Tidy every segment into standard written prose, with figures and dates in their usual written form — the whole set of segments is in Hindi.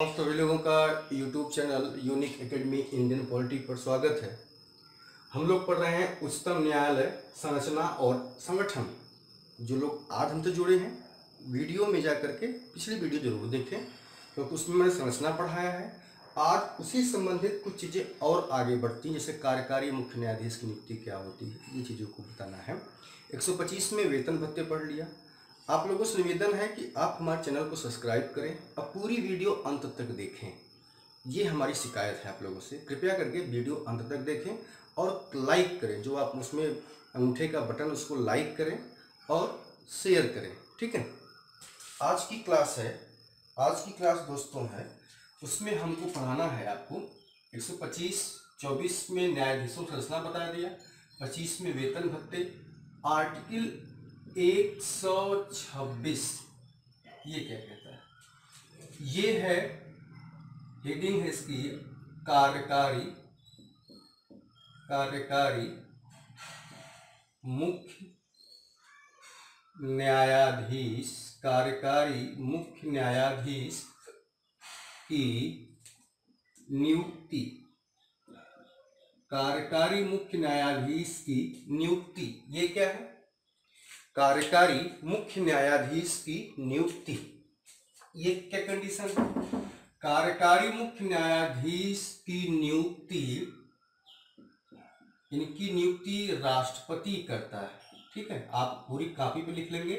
आप सभी लोगों का YouTube channel unique academy Indian polity पर स्वागत है। हम लोग पढ़ रहे हैं उच्चतम न्यायालय संरचना और संगठन। जो लोग आज हमसे जुड़े हैं वीडियो में जा करके पिछली वीडियो जरूर देखें क्योंकि उसमें मैंने संरचना पढ़ाया है। आज उसी संबंधित कुछ चीज़ें और आगे बढ़ती हैं, जैसे कार्यकारी मुख्य न्यायाधीश की नियुक्ति क्या होती है, ये चीज़ों को बताना है। 125 में वेतन भत्ते पढ़ लिया। आप लोगों से निवेदन है कि आप हमारे चैनल को सब्सक्राइब करें और पूरी वीडियो अंत तक देखें। ये हमारी शिकायत है आप लोगों से, कृपया करके वीडियो अंत तक देखें और लाइक करें। जो आप उसमें अंगूठे का बटन उसको लाइक करें और शेयर करें, ठीक है। आज की क्लास दोस्तों है, उसमें हमको पढ़ाना है आपको 125, 24 में न्यायाधीशों की संरचना बता दिया, 25 में वेतन भत्ते, आर्टिकल 126 ये क्या कहता है, ये है हेडिंग है इसकी कार्यकारी मुख्य न्यायाधीश की नियुक्ति। कार्यकारी मुख्य न्यायाधीश की नियुक्ति ये क्या है? कार्यकारी मुख्य न्यायाधीश की नियुक्ति ये क्या कंडीशन है? कार्यकारी मुख्य न्यायाधीश की नियुक्ति, इनकी नियुक्ति राष्ट्रपति करता है, ठीक है। आप पूरी कॉपी पे लिख लेंगे,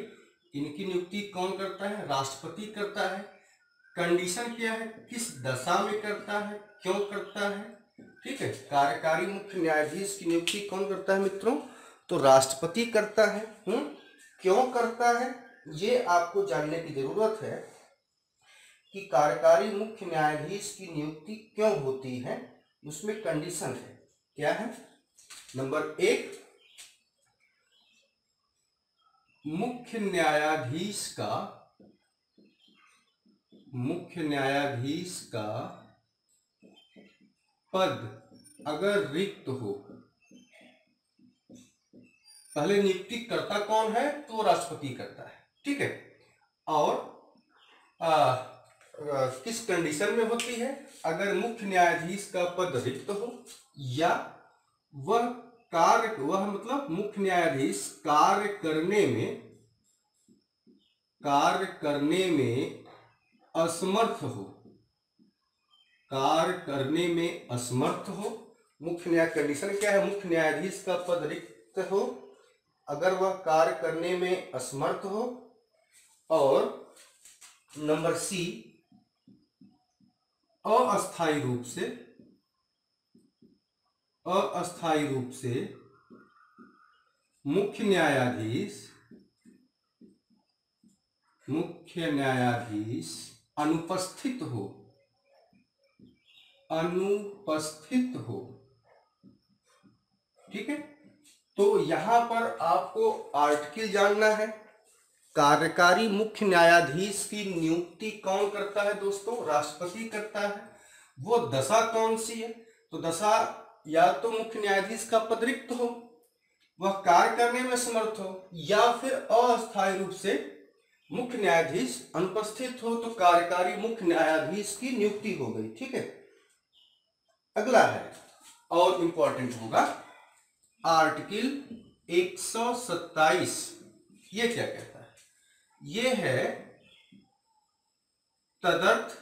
इनकी नियुक्ति कौन करता है? राष्ट्रपति करता है। कंडीशन क्या है? किस दशा में करता है, क्यों करता है, ठीक है। कार्यकारी मुख्य न्यायाधीश की नियुक्ति कौन करता है मित्रों? तो राष्ट्रपति करता है। क्यों करता है ये आपको जानने की जरूरत है कि कार्यकारी मुख्य न्यायाधीश की नियुक्ति क्यों होती है। उसमें कंडीशन है, क्या है? नंबर 1, मुख्य न्यायाधीश का पद अगर रिक्त हो। पहले नियुक्ति करता कौन है? तो राष्ट्रपति करता है, ठीक है। और किस कंडीशन में होती है? अगर मुख्य न्यायाधीश का पद रिक्त हो या वह मतलब मुख्य न्यायाधीश कार्य करने में असमर्थ हो। मुख्य न्याय कंडीशन क्या है? मुख्य न्यायाधीश का पद रिक्त हो, अगर वह कार्य करने में असमर्थ हो। और नंबर सी, अस्थायी रूप से मुख्य न्यायाधीश अनुपस्थित हो, ठीक है। तो यहां पर आपको आर्टिकल जानना है। कार्यकारी मुख्य न्यायाधीश की नियुक्ति कौन करता है दोस्तों? राष्ट्रपति करता है। वो दशा कौन सी है? तो दशा या तो मुख्य न्यायाधीश का पद रिक्त हो, वह कार्य करने में समर्थ हो, या फिर अस्थायी रूप से मुख्य न्यायाधीश अनुपस्थित हो। तो कार्यकारी मुख्य न्यायाधीश की नियुक्ति हो गई, ठीक है। अगला है और इंपॉर्टेंट होगा आर्टिकल 127। ये क्या कहता है? ये है तदर्थ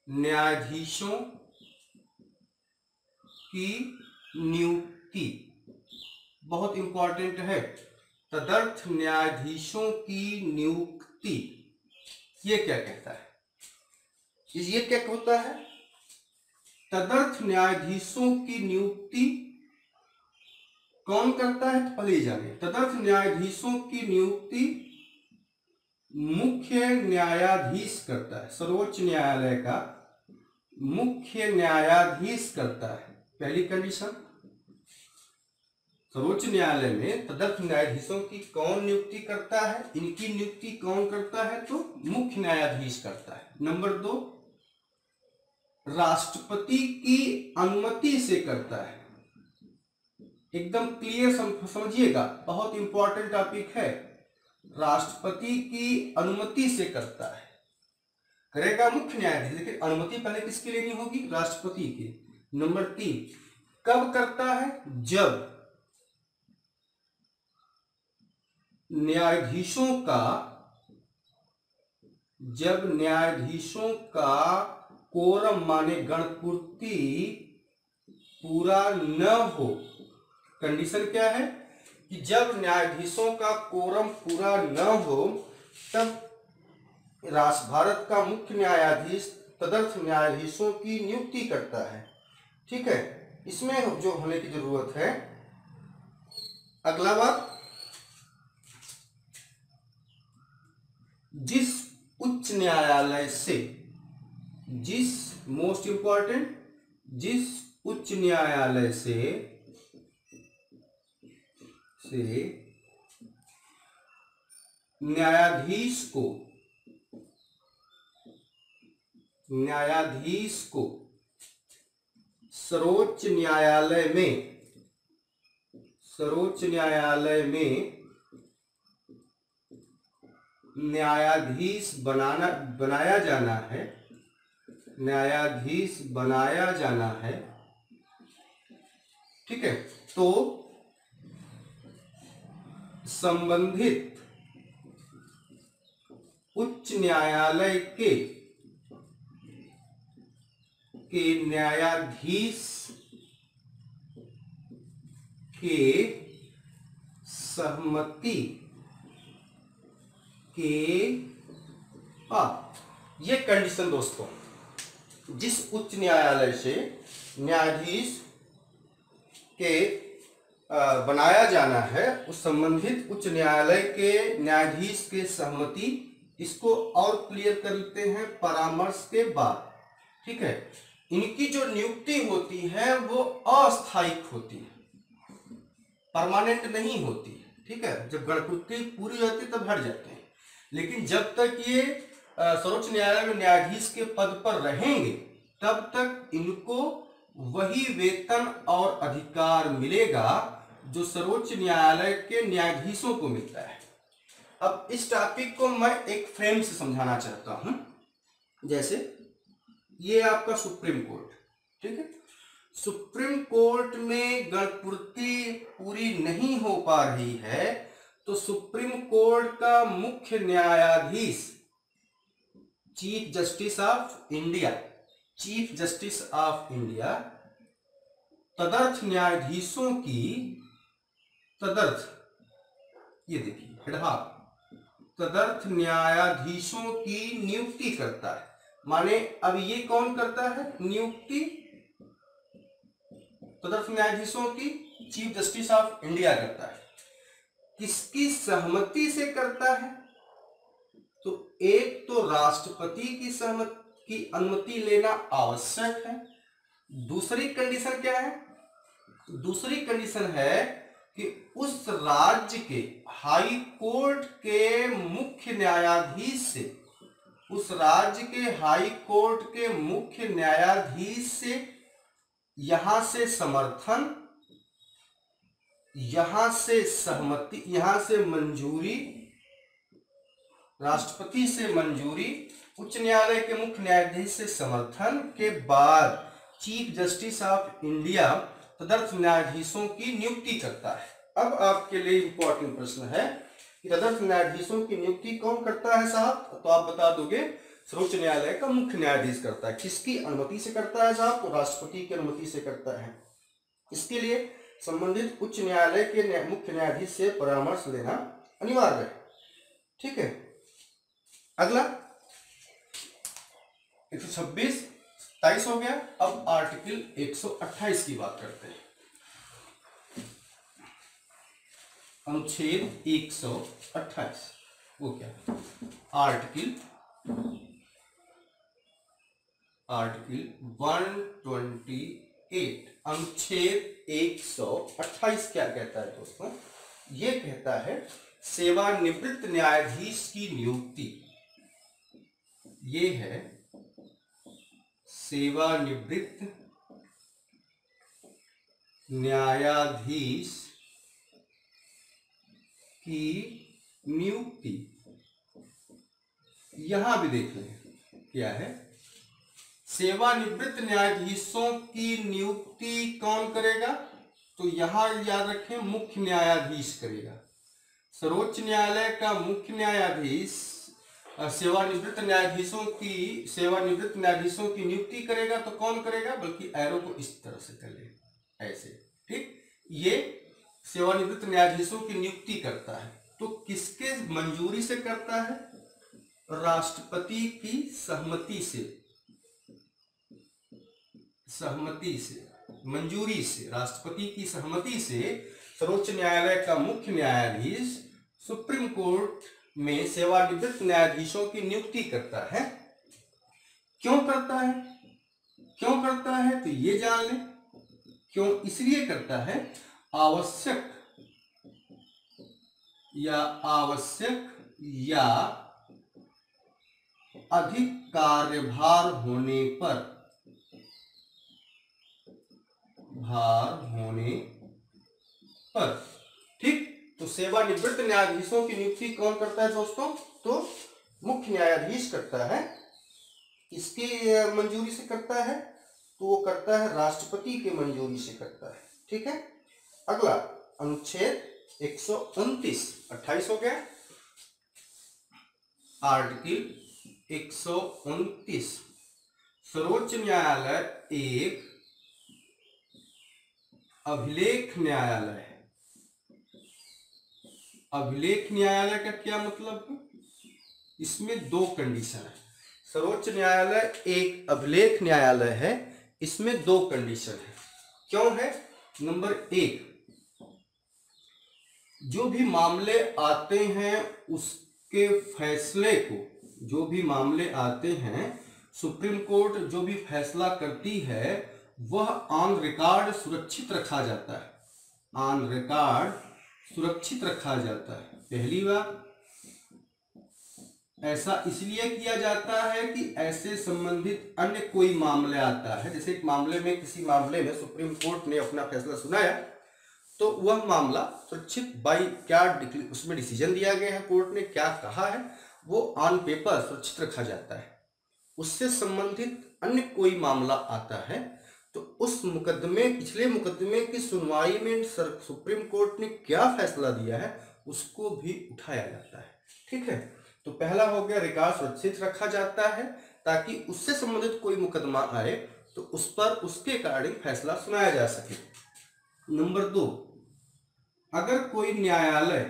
न्यायाधीशों की नियुक्ति। बहुत इंपॉर्टेंट है, तदर्थ न्यायाधीशों की नियुक्ति। ये क्या कहता है? ये क्या होता है? तदर्थ न्यायाधीशों की नियुक्ति कौन करता है? तो पहले जानिए। तदर्थ न्यायाधीशों की नियुक्ति मुख्य न्यायाधीश करता है। सर्वोच्च न्यायालय का मुख्य न्यायाधीश करता है। पहली कंडीशन, सर्वोच्च न्यायालय में तदर्थ न्यायाधीशों की कौन नियुक्ति करता है? इनकी नियुक्ति कौन करता है? तो मुख्य न्यायाधीश करता है। नंबर 2, राष्ट्रपति की अनुमति से करता है। एकदम क्लियर समझिएगा, बहुत इंपॉर्टेंट टॉपिक है। राष्ट्रपति की अनुमति से करता है। करेगा मुख्य न्यायाधीश, लेकिन अनुमति पहले किसकी लेनी होगी? राष्ट्रपति की। नंबर 3, कब करता है? जब न्यायाधीशों का कोरम माने गणपूर्ति पूरा न हो। कंडीशन क्या है? कि जब न्यायाधीशों का कोरम पूरा न हो तब भारत का मुख्य न्यायाधीश तदर्थ न्यायाधीशों की नियुक्ति करता है। ठीक है, इसमें जो होने की जरूरत है। अगला बात, जिस उच्च न्यायालय से, मोस्ट इंपॉर्टेंट, जिस उच्च न्यायालय से न्यायाधीश को सर्वोच्च न्यायालय में न्यायाधीश बनाया जाना है। ठीक है, तो संबंधित उच्च न्यायालय के न्यायाधीश के सहमति के ये कंडीशन दोस्तों, जिस उच्च न्यायालय से न्यायाधीश के बनाया जाना है उस संबंधित उच्च न्यायालय के न्यायाधीश के सहमति, इसको और क्लियर करते हैं परामर्श के बाद। ठीक है, इनकी जो नियुक्ति होती है वो अस्थायी होती है, परमानेंट नहीं होती है। ठीक है, जब गणपूर्ति पूरी होती है तब हट जाते हैं, लेकिन जब तक ये सर्वोच्च न्यायालय में न्यायाधीश के पद पर रहेंगे तब तक इनको वही वेतन और अधिकार मिलेगा जो सर्वोच्च न्यायालय के न्यायाधीशों को मिलता है। अब इस टॉपिक को मैं एक फ्रेम से समझाना चाहता हूं। जैसे ये आपका सुप्रीम कोर्ट, ठीक है, सुप्रीम कोर्ट में गणपूर्ति पूरी नहीं हो पा रही है तो सुप्रीम कोर्ट का मुख्य न्यायाधीश चीफ जस्टिस ऑफ इंडिया तदर्थ न्यायाधीशों की ये देखिए हेडहाफ तदर्थ न्यायाधीशों की नियुक्ति करता है। माने अब ये कौन करता है? नियुक्ति तदर्थ न्यायाधीशों की चीफ जस्टिस ऑफ इंडिया करता है। किसकी सहमति से करता है? तो एक तो राष्ट्रपति की अनुमति लेना आवश्यक है। दूसरी कंडीशन क्या है? दूसरी कंडीशन है कि उस राज्य के हाई कोर्ट के मुख्य न्यायाधीश से, उस राज्य के हाई कोर्ट के मुख्य न्यायाधीश से यहां से समर्थन, यहां से सहमति, यहां से मंजूरी, राष्ट्रपति से मंजूरी, उच्च न्यायालय के मुख्य न्यायाधीश से समर्थन के बाद चीफ जस्टिस ऑफ इंडिया तदर्थ न्यायाधीशों की नियुक्ति करता है। अब आपके लिए इंपॉर्टेंट प्रश्न है कि तदर्थ न्यायाधीशों की नियुक्ति कौन करता है साहब? तो आप बता दोगे सर्वोच्च न्यायालय का मुख्य न्यायाधीश करता है। किसकी अनुमति से करता है साहब? तो राष्ट्रपति की अनुमति से करता है। इसके लिए संबंधित उच्च न्यायालय के मुख्य न्यायाधीश से परामर्श लेना अनिवार्य है। ठीक है, अगला 126, 27 हो गया। अब आर्टिकल 128 की बात करते हैं। अनुच्छेद 128 वो क्या है? आर्टिकल 128 अनुच्छेद 128 क्या कहता है दोस्तों? ये कहता है सेवानिवृत्त न्यायाधीश की नियुक्ति। ये है सेवानिवृत्त न्यायाधीश की नियुक्ति। यहां भी देख लें क्या है? सेवानिवृत्त न्यायाधीशों की नियुक्ति कौन करेगा? तो यहां याद रखें, मुख्य न्यायाधीश करेगा। सर्वोच्च न्यायालय का मुख्य न्यायाधीश सेवानिवृत्त न्यायाधीशों की नियुक्ति करेगा। तो कौन करेगा? बल्कि एरो को इस तरह से कर ले, ऐसे, ठीक। ये सेवानिवृत्त न्यायाधीशों की नियुक्ति करता है। तो किसके मंजूरी से करता है? राष्ट्रपति की सहमति से, मंजूरी से, राष्ट्रपति की सहमति से सर्वोच्च न्यायालय का मुख्य न्यायाधीश सुप्रीम कोर्ट में सेवानिवृत्त न्यायाधीशों की नियुक्ति करता है। क्यों करता है? तो ये जान लें क्यों इसलिए करता है। आवश्यक या अधिक कार्यभार होने पर, ठीक। तो सेवानिवृत्त न्यायाधीशों की नियुक्ति कौन करता है दोस्तों? तो मुख्य न्यायाधीश करता है। इसकी मंजूरी से करता है? तो वो करता है राष्ट्रपति के मंजूरी से करता है, ठीक है। अगला अनुच्छेद 129, 28 हो गया। आर्टिकल 129, सर्वोच्च न्यायालय एक अभिलेख न्यायालय है। अभिलेख न्यायालय का क्या मतलब है? इसमें दो कंडीशन है। सर्वोच्च न्यायालय एक अभिलेख न्यायालय है, इसमें दो कंडीशन है। क्यों है? नंबर 1, जो भी मामले आते हैं उसके फैसले को, जो भी मामले आते हैं सुप्रीम कोर्ट जो भी फैसला करती है वह ऑन रिकॉर्ड सुरक्षित रखा जाता है। ऑन रिकॉर्ड सुरक्षित रखा जाता है। पहली बात, ऐसा इसलिए किया जाता है कि ऐसे संबंधित अन्य कोई मामले आता है, जैसे एक मामले में, किसी मामले में सुप्रीम कोर्ट ने अपना फैसला सुनाया तो वह मामला सुरक्षित बाई क्या उसमें डिसीजन दिया गया है, कोर्ट ने क्या कहा है, वो ऑन पेपर सुरक्षित रखा जाता है। उससे संबंधित अन्य कोई मामला आता है तो उस मुकदमे, पिछले मुकदमे की सुनवाई में सुप्रीम कोर्ट ने क्या फैसला दिया है उसको भी उठाया जाता है, ठीक है। तो पहला हो गया, रिकॉर्ड सुरक्षित रखा जाता है ताकि उससे संबंधित कोई मुकदमा आए तो उस पर उसके अकॉर्डिंग फैसला सुनाया जा सके। नंबर 2, अगर कोई न्यायालय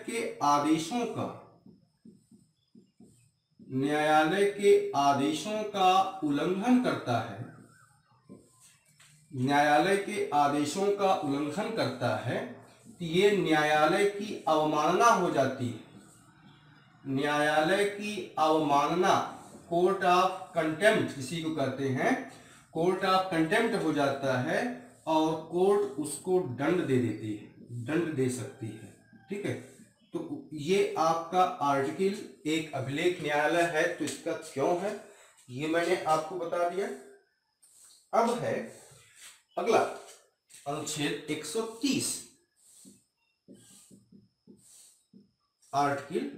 के आदेशों का उल्लंघन करता है, न्यायालय के आदेशों का उल्लंघन करता है तो ये न्यायालय की अवमानना हो जाती है। न्यायालय की अवमानना, कोर्ट ऑफ कंटेम्प्ट किसी को कहते हैं, कोर्ट ऑफ कंटेम्प्ट हो जाता है और कोर्ट उसको दंड दे देती है, दंड दे सकती है, ठीक है। तो ये आपका आर्टिकल एक अभिलेख न्यायालय है, तो इसका क्यों है ये मैंने आपको बता दिया। अब है अगला अनुच्छेद 130, आर्टिकल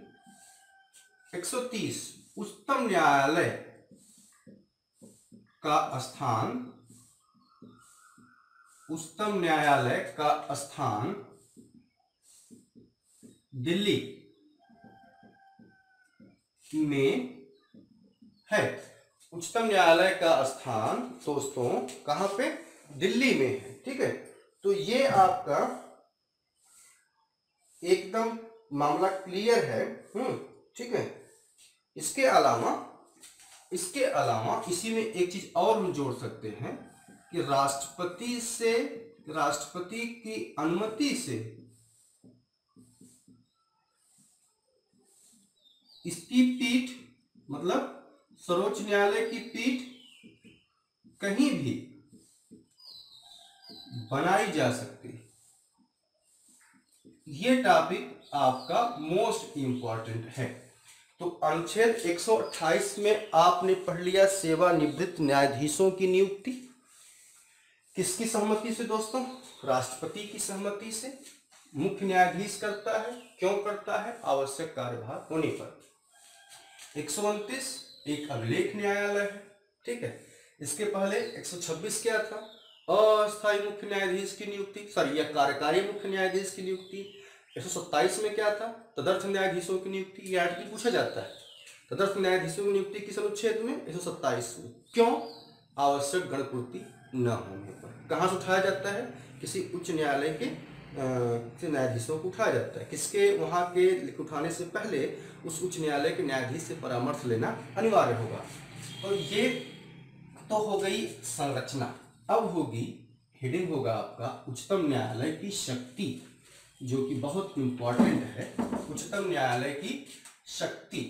130, उच्चतम न्यायालय का स्थान दिल्ली में है। उच्चतम न्यायालय का स्थान दोस्तों कहां पे? दिल्ली में है, ठीक है। तो ये आपका एकदम मामला क्लियर है, ठीक है। इसके अलावा इसी में एक चीज और हम जोड़ सकते हैं कि राष्ट्रपति की अनुमति से इसकी पीठ, मतलब सर्वोच्च न्यायालय की पीठ कहीं भी बनाई जा सकती है। ये टॉपिक आपका मोस्ट इंपॉर्टेंट है। तो अनुच्छेद 128 में आपने पढ़ लिया सेवानिवृत्त न्यायाधीशों की नियुक्ति किसकी सहमति से दोस्तों? राष्ट्रपति की सहमति से। मुख्य न्यायाधीश करता है, क्यों करता है? आवश्यक कार्यभार होने पर। 129 एक अभिलेख न्यायालय है, ठीक है। इसके पहले 126 क्या था, अस्थायी मुख्य न्यायाधीश की नियुक्ति, सॉरी यह कार्यकारी मुख्य न्यायाधीश की नियुक्ति। 127 में क्या था, तदर्थ न्यायाधीशों की नियुक्ति। ये आर्टिकल पूछा जाता है, तदर्थ न्यायाधीशों की नियुक्ति किस अनुच्छेद में, 127 में। क्यों, आवश्यक गणपूर्ति न होने पर। कहाँ से उठाया जाता है, किसी उच्च न्यायालय के न्यायाधीशों को उठाया जाता है, किसके, वहाँ के उठाने से पहले उस उच्च न्यायालय के न्यायाधीश से परामर्श लेना अनिवार्य होगा। तो ये तो हो गई संरचना। अब होगी, हेडिंग होगा आपका उच्चतम न्यायालय की शक्ति, जो कि बहुत इंपॉर्टेंट है। उच्चतम न्यायालय की शक्ति,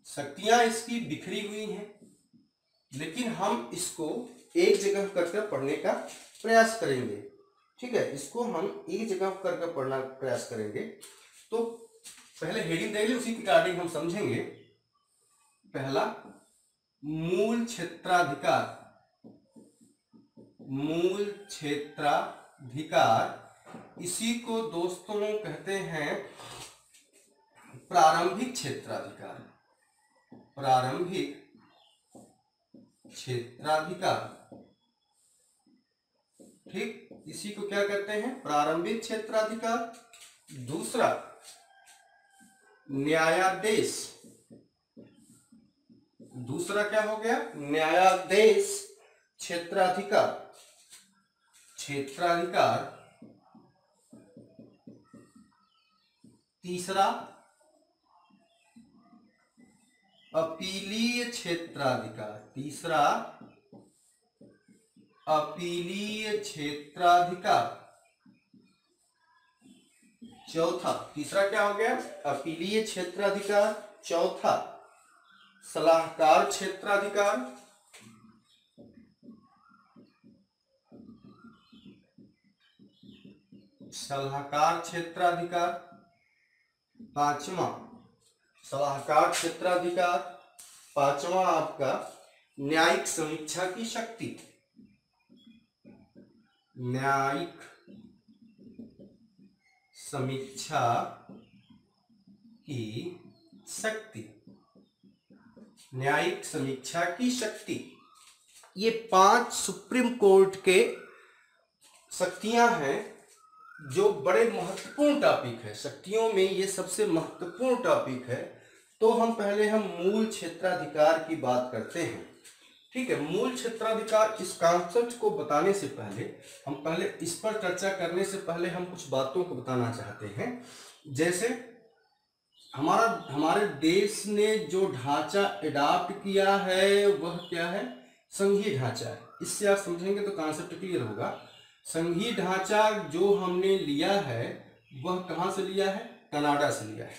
शक्तियां इसकी बिखरी हुई हैं, लेकिन हम इसको एक जगह करके पढ़ने का प्रयास करेंगे, ठीक है। इसको हम एक जगह करके पढ़ना प्रयास करेंगे। तो पहले हेडिंग देख ले, उसी के रिगार्डिंग हम समझेंगे। पहला, मूल क्षेत्राधिकार। मूल क्षेत्राधिकार, इसी को दोस्तों कहते हैं प्रारंभिक क्षेत्राधिकार। प्रारंभिक क्षेत्राधिकार, ठीक, इसी को क्या कहते हैं, प्रारंभिक क्षेत्राधिकार। दूसरा, न्यायादेश। दूसरा क्या हो गया, न्यायादेश क्षेत्राधिकार। क्षेत्राधिकार। तीसरा, अपीलीय क्षेत्राधिकार। तीसरा, अपीलीय क्षेत्राधिकार। चौथा, तीसरा क्या हो गया, अपीलीय क्षेत्राधिकार। चौथा, सलाहकार क्षेत्राधिकार। सलाहकार क्षेत्राधिकार। पांचवा, सलाहकार क्षेत्राधिकार। पांचवा आपका न्यायिक समीक्षा की शक्ति। न्यायिक समीक्षा की शक्ति। न्यायिक समीक्षा की शक्ति, ये 5 सुप्रीम कोर्ट के शक्तियां हैं, जो बड़े महत्वपूर्ण टॉपिक है। शक्तियों में ये सबसे महत्वपूर्ण टॉपिक है। तो हम मूल क्षेत्राधिकार की बात करते हैं, ठीक है। मूल क्षेत्राधिकार, इस कॉन्सेप्ट को बताने से पहले इस पर चर्चा करने से पहले हम कुछ बातों को बताना चाहते हैं। जैसे हमारे देश ने जो ढांचा एडॉप्ट किया है वह क्या है, संघीय ढांचा है। इससे आप समझेंगे तो कॉन्सेप्ट क्लियर होगा। संघीय ढांचा जो हमने लिया है वह कहाँ से लिया है, कनाडा से लिया है।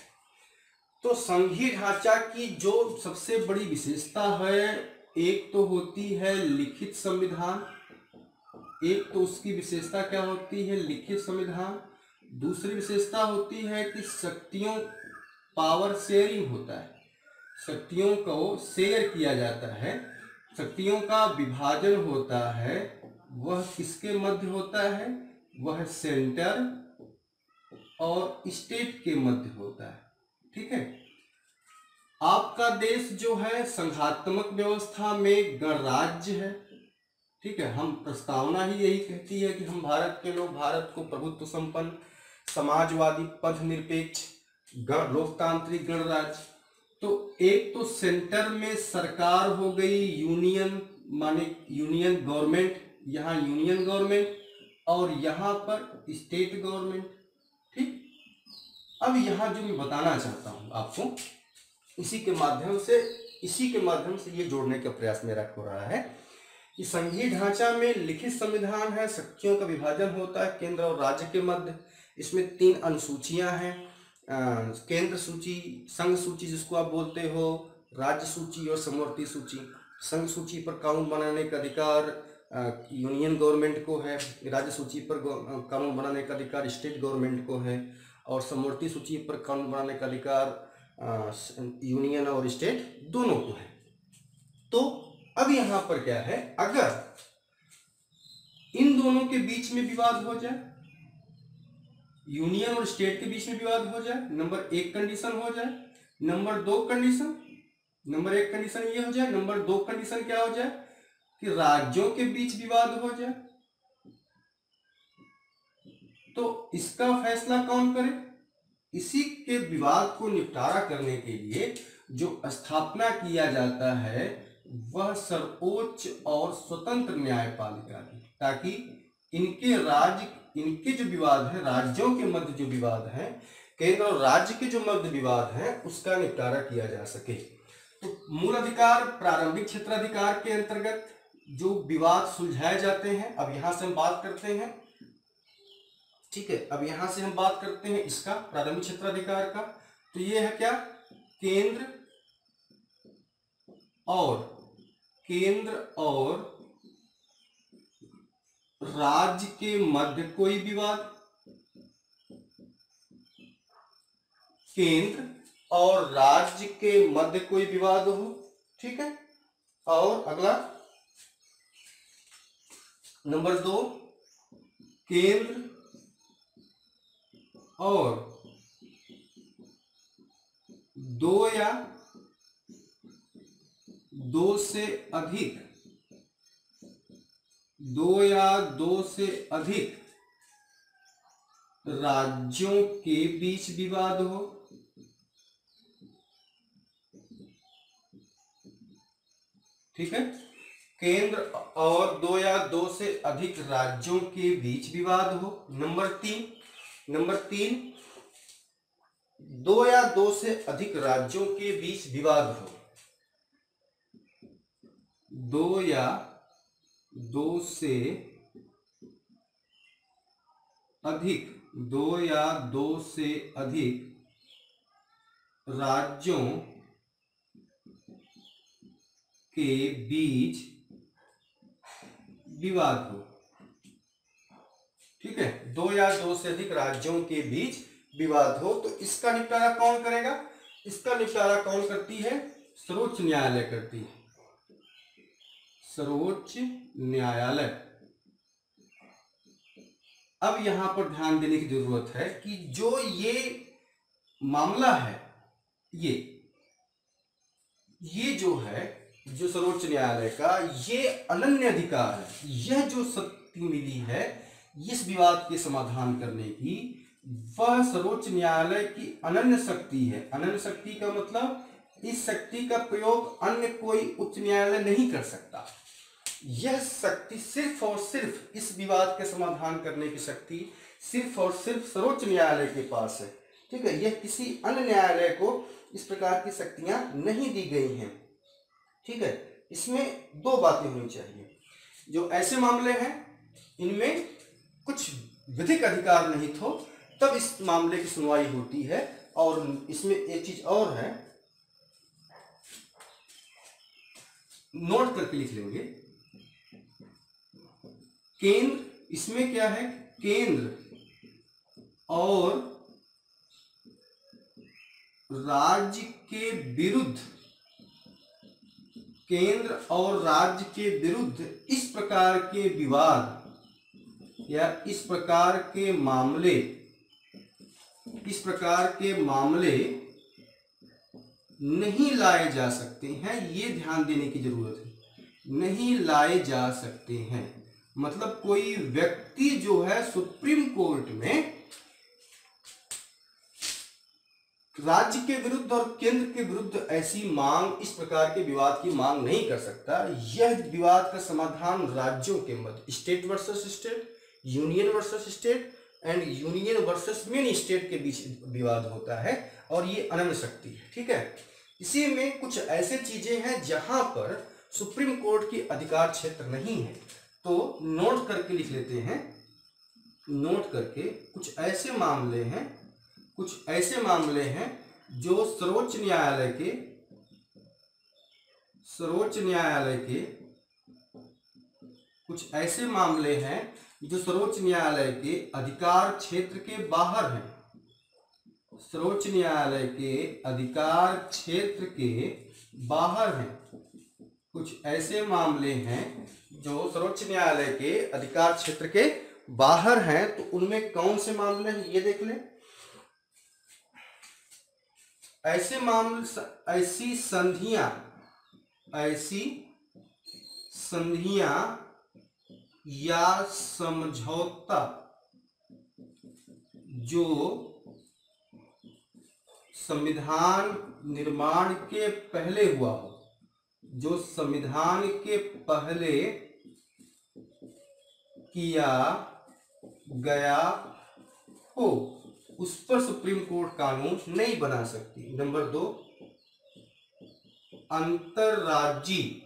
तो संघीय ढांचा की जो सबसे बड़ी विशेषता है, एक तो होती है लिखित संविधान। एक तो उसकी विशेषता क्या होती है, लिखित संविधान। दूसरी विशेषता होती है कि शक्तियों, पावर शेयरिंग होता है, शक्तियों को शेयर किया जाता है, शक्तियों का विभाजन होता है। वह किसके मध्य होता है, वह सेंटर और स्टेट के मध्य होता है, ठीक है। आपका देश जो है संघात्मक व्यवस्था में गणराज्य है, ठीक है। हम प्रस्तावना ही यही कहती है कि हम भारत के लोग भारत को प्रभुत्व संपन्न, समाजवादी, पथ निरपेक्ष, लोकतांत्रिक गणराज्य। तो एक तो सेंटर में सरकार हो गई, यूनियन माने यूनियन गवर्नमेंट, यहाँ यूनियन गवर्नमेंट, और यहाँ पर स्टेट गवर्नमेंट, ठीक। अब यहाँ जो मैं बताना चाहता हूँ आपको, इसी के माध्यम से ये जोड़ने का प्रयास मेरा हो रहा है कि संघीय ढांचा में लिखित संविधान है, शक्तियों का विभाजन होता है केंद्र और राज्य के मध्य। इसमें 3 अनुसूचियां हैं, केंद्र सूची, संघ सूची जिसको आप बोलते हो, राज्य सूची और समवर्ती सूची। संघ सूची पर कानून बनाने का अधिकार यूनियन गवर्नमेंट को है, राज्य सूची पर कानून बनाने का अधिकार स्टेट गवर्नमेंट को है, और समवर्ती सूची पर कानून बनाने का अधिकार यूनियन और स्टेट दोनों को है। तो अब यहां पर क्या है, अगर इन दोनों के बीच में विवाद हो जाए, यूनियन और स्टेट के बीच में विवाद हो जाए, नंबर एक कंडीशन हो जाए। नंबर दो कंडीशन, नंबर एक कंडीशन ये हो जाए, नंबर दो कंडीशन क्या हो जाए कि राज्यों के बीच विवाद हो जाए। तो इसका फैसला कौन करे? इसी के विवाद को निपटारा करने के लिए जो स्थापना किया जाता है वह सर्वोच्च और स्वतंत्र न्यायपालिका की, ताकि इनके जो विवाद है, राज्यों के मध्य जो विवाद है, केंद्र और राज्य के जो मध्य विवाद है, उसका निपटारा किया जा सके। तो मूल अधिकार प्रारंभिक क्षेत्राधिकार के अंतर्गत जो विवाद सुलझाए जाते हैं, अब यहां से हम बात करते हैं, ठीक है, अब यहां से हम बात करते हैं इसका प्रारंभिक क्षेत्राधिकार का। तो ये है क्या? केंद्र और राज्य के मध्य कोई विवाद, केंद्र और राज्य के मध्य कोई विवाद हो, ठीक है। और अगला नंबर दो, केंद्र और दो या दो से अधिक राज्यों के बीच विवाद हो, ठीक है। केंद्र और दो या दो से अधिक राज्यों के बीच विवाद हो। नंबर तीन, दो या दो से अधिक राज्यों के बीच विवाद हो, दो या दो से अधिक राज्यों के बीच विवाद हो, ठीक है। दो या दो से अधिक राज्यों के बीच विवाद हो, तो इसका निपटारा कौन करेगा? इसका निपटारा कौन करती है? सर्वोच्च न्यायालय करती है, सर्वोच्च न्यायालय। अब यहां पर ध्यान देने की जरूरत है कि जो ये मामला है, ये जो है, जो सर्वोच्च न्यायालय का ये अनन्य अधिकार है, यह जो शक्ति मिली है इस विवाद के समाधान करने की, वह सर्वोच्च न्यायालय की अनन्य शक्ति है। अनन्य शक्ति का मतलब इस शक्ति का प्रयोग अन्य कोई उच्च न्यायालय नहीं कर सकता। यह शक्ति सिर्फ और सिर्फ, इस विवाद के समाधान करने की शक्ति सिर्फ और सिर्फ सर्वोच्च न्यायालय के पास है, ठीक है। यह किसी अन्य न्यायालय को इस प्रकार की शक्तियां नहीं दी गई हैं, ठीक है। इसमें दो बातें होनी चाहिए। जो ऐसे मामले हैं इनमें कुछ विधिक अधिकार नहीं हो, तब इस मामले की सुनवाई होती है। और इसमें एक चीज और है, नोट करके लिख लेंगे। केंद्र, इसमें क्या है? केंद्र और राज्य के विरुद्ध, केंद्र और राज्य के विरुद्ध इस प्रकार के विवाद या इस प्रकार के मामले नहीं लाए जा सकते हैं। ये ध्यान देने की जरूरत है, नहीं लाए जा सकते हैं। मतलब कोई व्यक्ति जो है सुप्रीम कोर्ट में राज्य के विरुद्ध और केंद्र के विरुद्ध ऐसी मांग, इस प्रकार के विवाद की मांग नहीं कर सकता। यह विवाद का समाधान राज्यों के मध्य, state versus state, union versus state and union versus many state के बीच विवाद होता है, और ये अनन्य शक्ति है, ठीक है। इसी में कुछ ऐसे चीजें हैं जहां पर सुप्रीम कोर्ट की अधिकार क्षेत्र नहीं है, तो नोट करके लिख लेते हैं। नोट करके कुछ ऐसे मामले हैं जो सर्वोच्च न्यायालय के कुछ ऐसे मामले हैं जो सर्वोच्च न्यायालय के अधिकार क्षेत्र के बाहर हैं, सर्वोच्च न्यायालय के अधिकार क्षेत्र के बाहर हैं। कुछ ऐसे मामले हैं जो सर्वोच्च न्यायालय के अधिकार क्षेत्र के बाहर हैं तो उनमें कौन से मामले हैं ये देख लें। ऐसे मामले, ऐसी संधियां या समझौता जो संविधान निर्माण के पहले हुआ हो, जो संविधान के पहले किया गया हो, उस पर सुप्रीम कोर्ट कानून नहीं बना सकती। नंबर 2, अंतर्राज्यीय,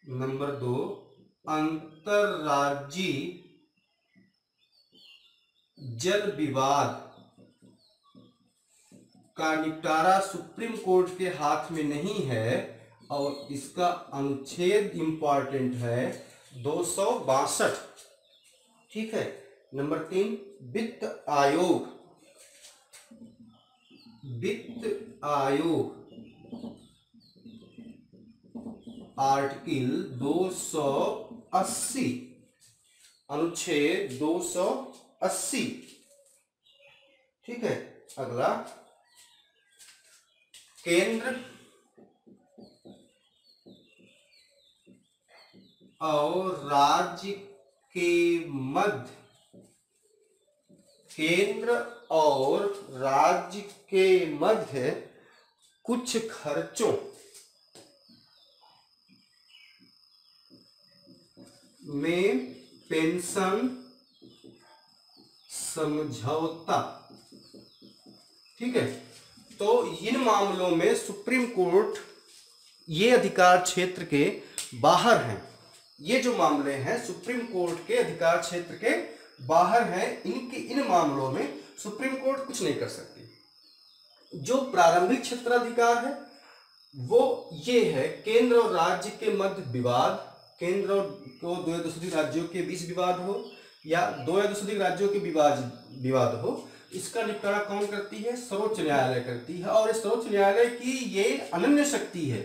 नंबर 2, अंतर्राज्यीय जल विवाद का निपटारा सुप्रीम कोर्ट के हाथ में नहीं है और इसका अनुच्छेद इंपॉर्टेंट है 262। ठीक है। नंबर 3, वित्त आयोग, वित्त आयोग आर्टिकल 280, अनुच्छेद 280। ठीक है। अगला, केंद्र और राज्य के मध्य, केंद्र और राज्य के मध्य कुछ खर्चों में पेंशन समझौता। ठीक है। तो इन मामलों में सुप्रीम कोर्ट ये अधिकार क्षेत्र के बाहर हैं। ये जो मामले हैं सुप्रीम कोर्ट के अधिकार क्षेत्र के बाहर हैं। इन मामलों में सुप्रीम कोर्ट कुछ नहीं कर सकती। जो प्रारंभिक क्षेत्राधिकार है वो ये है, केंद्र और राज्य के मध्य विवाद, केंद्र और दो या दूसरे राज्यों के बीच विवाद हो या दो या दूसरे राज्यों के विवाद हो, इसका निपटारा कौन करती है? सर्वोच्च न्यायालय करती है। और सर्वोच्च न्यायालय की ये अनन्य शक्ति है।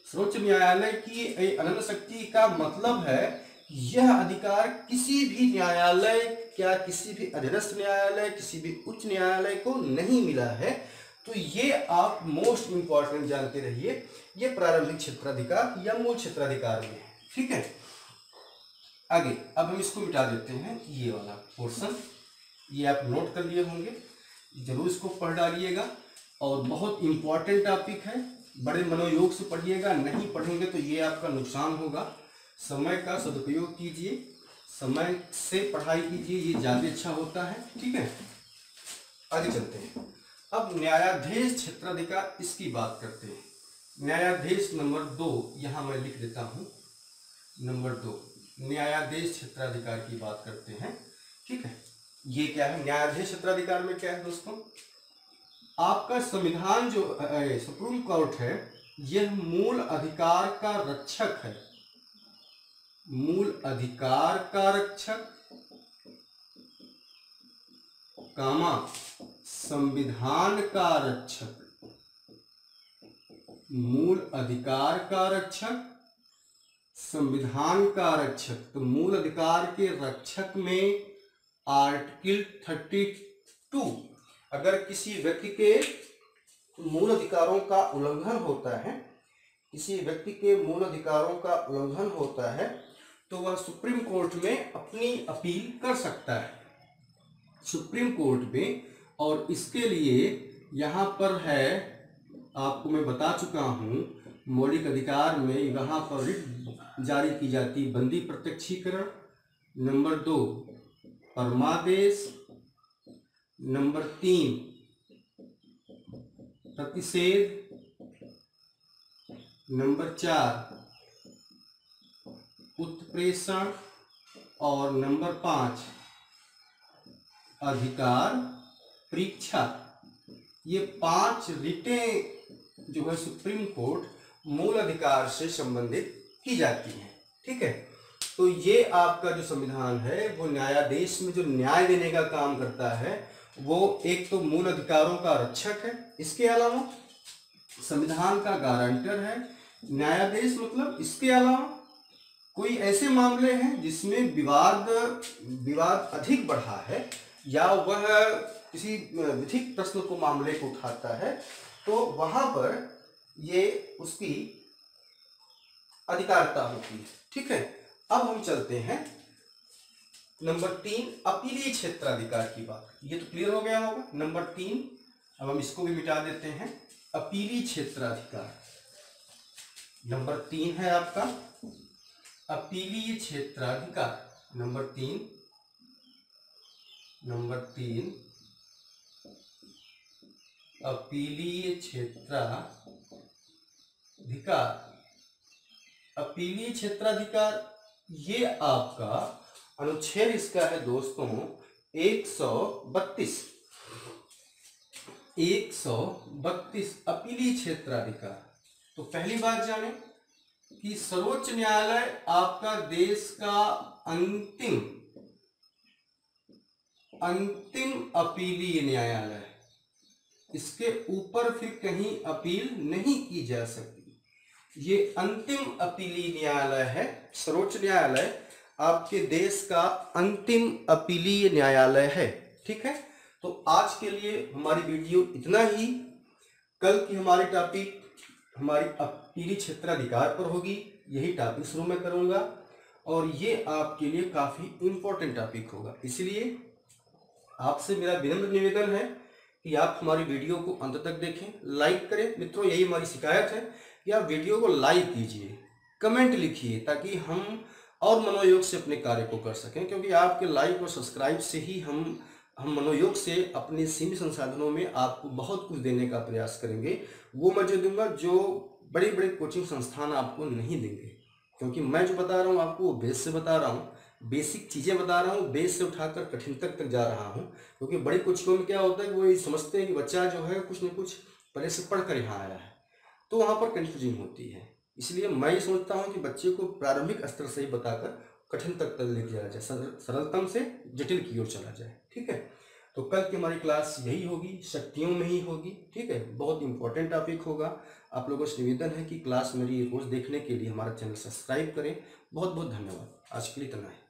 सर्वोच्च न्यायालय की अनन्य शक्ति का मतलब है यह अधिकार किसी भी न्यायालय, क्या किसी भी अधीनस्थ न्यायालय, किसी भी उच्च न्यायालय को नहीं मिला है। तो ये आप मोस्ट इंपॉर्टेंट जानते रहिए, ये प्रारंभिक क्षेत्राधिकार या मूल क्षेत्राधिकार में है। ठीक है। आगे अब हम इसको मिटा देते हैं, ये वाला पोर्शन, ये आप नोट कर लिए होंगे, जरूर इसको पढ़ डालिएगा। और बहुत इंपॉर्टेंट टॉपिक है, बड़े मनोयोग से पढ़िएगा, नहीं पढ़ेंगे तो ये आपका नुकसान होगा। समय का सदुपयोग कीजिए, समय से पढ़ाई कीजिए, ये ज़्यादा अच्छा होता है। ठीक है। आगे चलते हैं। अब न्यायाधीश क्षेत्राधिकार, इसकी बात करते हैं। न्यायाधीश नंबर 2 यहाँ मैं लिख देता हूँ। नंबर 2, न्यायाधीश क्षेत्राधिकार की बात करते हैं। ठीक है। ये क्या है? न्यायाधीश क्षेत्राधिकार में क्या है दोस्तों? आपका संविधान जो सुप्रीम कोर्ट है, यह मूल अधिकार का रक्षक है। मूल अधिकार का रक्षक, कामा संविधान का रक्षक, मूल अधिकार का रक्षक, संविधान का रक्षक। तो मूल अधिकार के रक्षक में आर्टिकल 32, अगर किसी व्यक्ति के मूल अधिकारों का उल्लंघन होता है, किसी व्यक्ति के मूल अधिकारों का उल्लंघन होता है, तो वह सुप्रीम कोर्ट में अपनी अपील कर सकता है, सुप्रीम कोर्ट में। और इसके लिए यहाँ पर है, आपको मैं बता चुका हूँ, मौलिक अधिकार में यहाँ पर रिट जारी की जाती, बंदी प्रत्यक्षीकरण। नंबर 2, परमादेश। नंबर 3, प्रतिषेध। नंबर 4, उत्प्रेषण। और नंबर 5, अधिकार परीक्षा। ये 5 रिटें जो है सुप्रीम कोर्ट मूल अधिकार से संबंधित की जाती हैं। ठीक है। तो ये आपका जो संविधान है वो न्यायाधीश में जो न्याय देने का काम करता है, वो एक तो मूल अधिकारों का रक्षक है, इसके अलावा संविधान का गारंटर है न्यायाधीश। मतलब इसके अलावा कोई ऐसे मामले हैं जिसमें विवाद अधिक बढ़ा है या वह किसी विधिक प्रश्न को मामले को उठाता है, तो वहां पर ये उसकी अधिकारिता होती है। ठीक है, अब हम चलते हैं नंबर 3, अपीलीय क्षेत्राधिकार की बात। ये तो क्लियर हो गया होगा। नंबर 3, अब हम इसको भी मिटा देते हैं। अपीलीय क्षेत्राधिकार नंबर 3 है आपका अपीलीय क्षेत्राधिकार। नंबर 3 अपीलीय क्षेत्राधिकार। अपीलीय क्षेत्राधिकार ये आपका अनुच्छेद इसका है दोस्तों 132 अपीलीय क्षेत्राधिकार। तो पहली बात जाने कि सर्वोच्च न्यायालय आपका देश का अंतिम अपीलीय न्यायालय है। इसके ऊपर फिर कहीं अपील नहीं की जा सकती। ये अंतिम अपीलीय न्यायालय है। सर्वोच्च न्यायालय आपके देश का अंतिम अपीलीय न्यायालय है। ठीक है, तो आज के लिए हमारी वीडियो इतना ही। कल की हमारी टॉपिक हमारी अपीलीय क्षेत्राधिकार पर होगी। यही टॉपिक शुरू में करूंगा और ये आपके लिए काफी इंपॉर्टेंट टॉपिक होगा। इसलिए आपसे मेरा विनम्र निवेदन है कि आप हमारी वीडियो को अंत तक देखें, लाइक करें। मित्रों, यही हमारी शिकायत है कि आप वीडियो को लाइक कीजिए, कमेंट लिखिए, ताकि हम और मनोयोग से अपने कार्य को कर सकें। क्योंकि आपके लाइक और सब्सक्राइब से ही हम मनोयोग से अपने सीमित संसाधनों में आपको बहुत कुछ देने का प्रयास करेंगे। वो मैं जो दूंगा जो बड़े बड़े कोचिंग संस्थान आपको नहीं देंगे। क्योंकि मैं जो बता रहा हूँ आपको वो बेस से बता रहा हूँ, बेसिक चीज़ें बता रहा हूँ, बेस से उठाकर कठिन तक जा रहा हूँ। क्योंकि बड़े कोचिंगों में क्या होता है कि वो ये समझते हैं कि बच्चा जो है कुछ न कुछ पहले से पढ़ कर यहाँ आया है, तो वहाँ पर कन्फ्यूजिंग होती है। इसलिए मैं ये सोचता हूँ कि बच्चे को प्रारंभिक स्तर से ही बताकर कठिन तक लेके जाया जाए, सरलतम से जटिल की ओर चला जाए। ठीक है, तो कल की हमारी क्लास यही होगी, शक्तियों में ही होगी। ठीक है, बहुत इंपॉर्टेंट टॉपिक होगा। आप लोगों से निवेदन है कि क्लास मेरी रोज देखने के लिए हमारा चैनल सब्सक्राइब करें। बहुत बहुत धन्यवाद। आज के लिए इतना है।